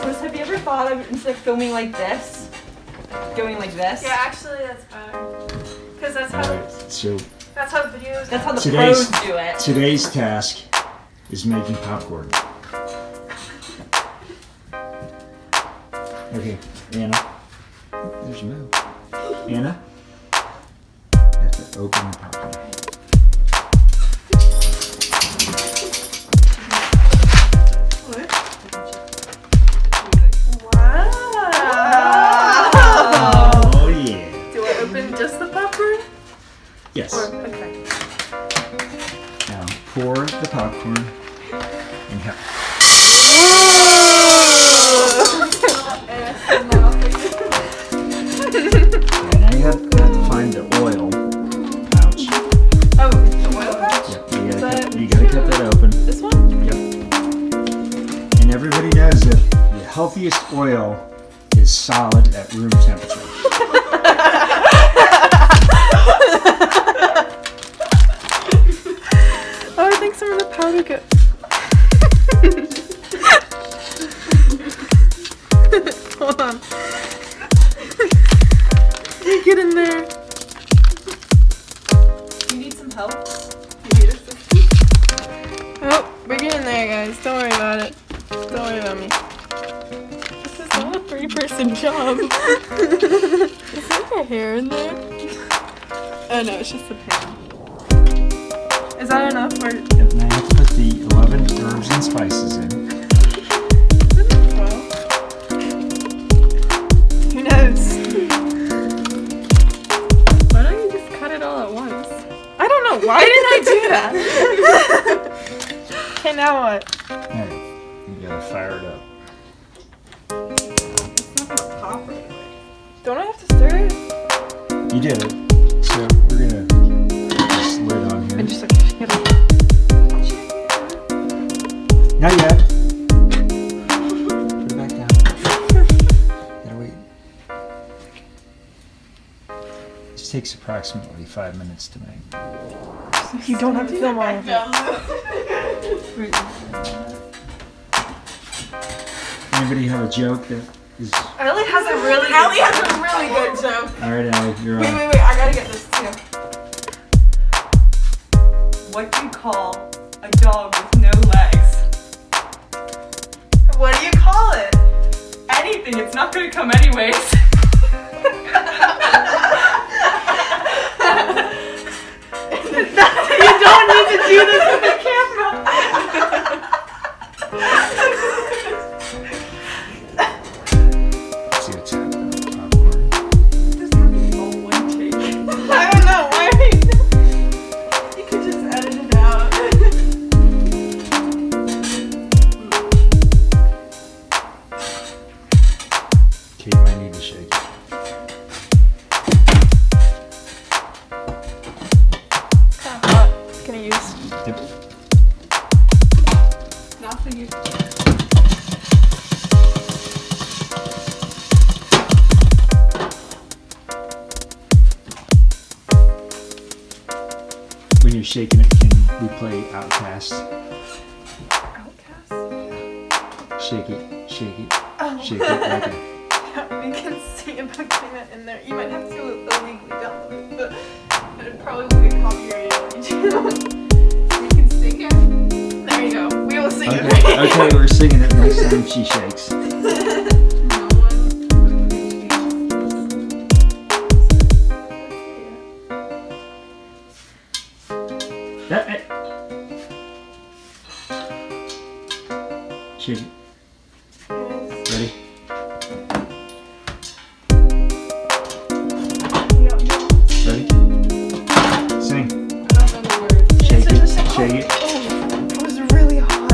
Chris, have you ever thought of, instead of filming like this, going like this? Yeah, actually that's better. Because that's how that's how videos That's how the pros do it. Today's task is making popcorn. Okay, Anna. There's Mo. Anna, you have to open the popcorn. Yes. Okay. Now pour the popcorn and have. Okay, now you have to find the oil pouch. Oh, the oil pouch? Yep. You gotta cut that open. This one? Yep. And everybody knows that the healthiest oil is solid at room temperature. Some of the powder go. Hold on. Get in there. You need some help? You need assistance? Oh, we're getting there, guys. Don't worry about it. Don't worry about me. This is not a 3-person job. Is there a hair in there? Oh no, it's just a pan. Is that enough? Or... Yep, now you have to put the 11 herbs and spices in. Well, who knows? Why don't you just cut it all at once? I don't know. Why didn't I do that? Okay, now what? Alright, you gotta fire it up. It's not gonna pop right away. Don't I have to stir it? You did it. So we're gonna put this lid on here. I just like Not yet. Put it back down. Gotta wait. This takes approximately 5 minutes to make. you don't have to film all of it. Anybody have a joke that is... Ellie has a really good joke. Alright, Ellie, you're on. Wait, I gotta get this too. What do you call a dog with no legs? What do you call it? Anything, it's not gonna come anyways. You don't need to do this with the camera. See what's happening with the popcorn. This could be all one take. I don't know, why? You could just edit it out. Okay, you might need to shake it. Kind of hot. Can I use? Yep. Not for you. When you're shaking it, can we play Outcast? Outcast? Shake it, shake it, Oh. shake it like a... Yeah, we can see about getting that in there. You might have to illegally download it, but it probably will get copyrighted on YouTube. We can sing it. There you go. We will sing it. Okay, we're singing it next time she shakes. No one That, shake it. Ready? Ready? Sing. Shake it, shake it. Oh, it was really hot.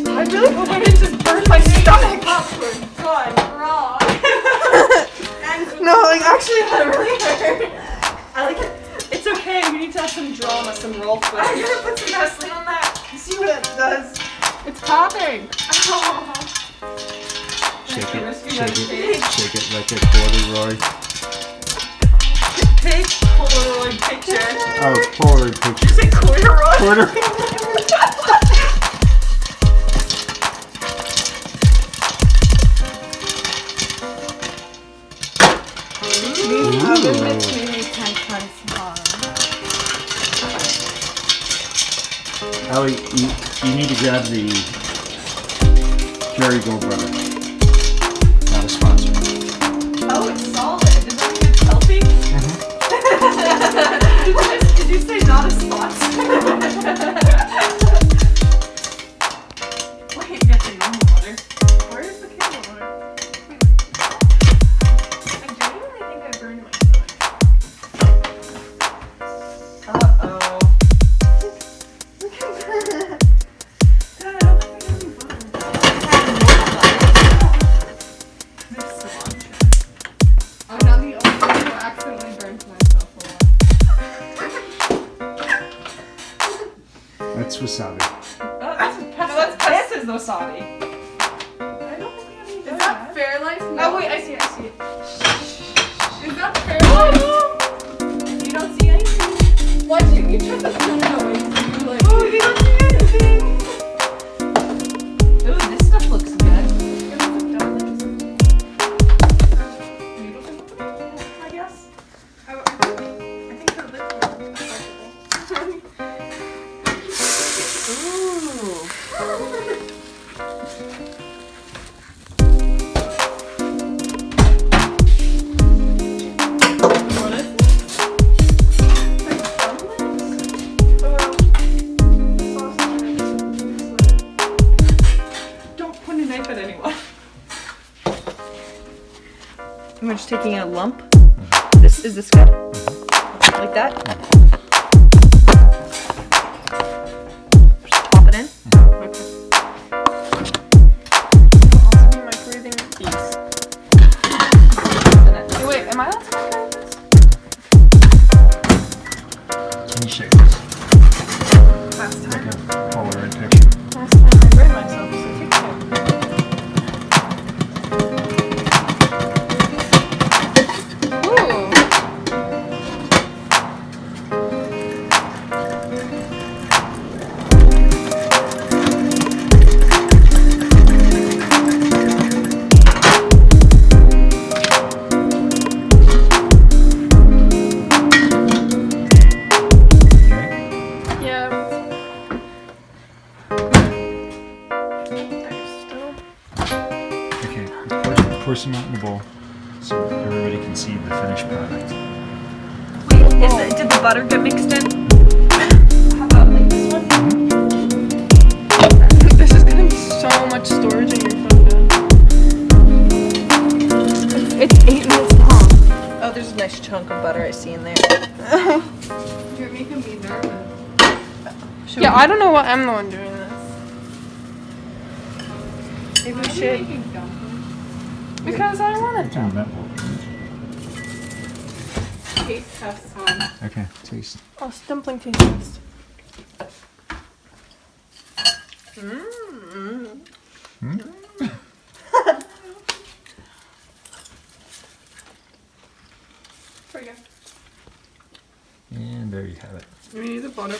I really hope I didn't just burn my stomach. God, wrong. No, like actually that really hurt. I like it. It's okay, we need to have some drama, some role I'm footage. gonna put some Vaseline on that. See what it does. It's popping. Oh. Shake it, Risky shake mistake. it, shake it like a corduroy. Take Polaroid picture. Oh, Polaroid picture. Is it corduroy? Corduroy. Ellie, you need to grab the Jerry Gold butter. Not a sponsor. Oh, it's solid. Does that mean it's healthy? Did you say not a sponsor? Wait, you got the normal butter. Where is the candle butter? I genuinely think I burned my stomach. Uh-oh. Dad, I don't think I have any butter. There's cilantro. I'm not the only one who accidentally burned myself a lot. That's wasabi. This is wasabi. I don't think we have any butter. Is that Fairlife? No. Oh wait, I see it. Is that Fairlife? You don't see anything? Why didn't you turn the phone that way? You like, Oh, you don't see anything. Ooh, this stuff looks good. it looks delicious. I guess. I think the lid is Ooh. What is it? Like dumplings? Don't point a knife at anyone. I'm just taking a lump. This is this good? Like that? Just pop it in. Also be microwaving these. Hey, wait, am I allowed to microwave this? Can you shake this? Last Like time. a Polaroid picture. Last time I burned myself, so take care. Ooh. Okay. Yeah. There's still. Okay. Pour some out in the bowl so everybody can see the finished product. Wait, did the butter get mixed in? How about like this one? This is gonna be so much storage in your phone, Dad. It's 8 minutes long. Oh, there's a nice chunk of butter I see in there. You're making me nervous. Yeah, I don't know why I'm the one doing this. Maybe we should. Because I wanted Turn to. that bowl. Taste test time. Okay, taste. Oh, dumpling taste test. Pretty good. And there you have it. We need the butter.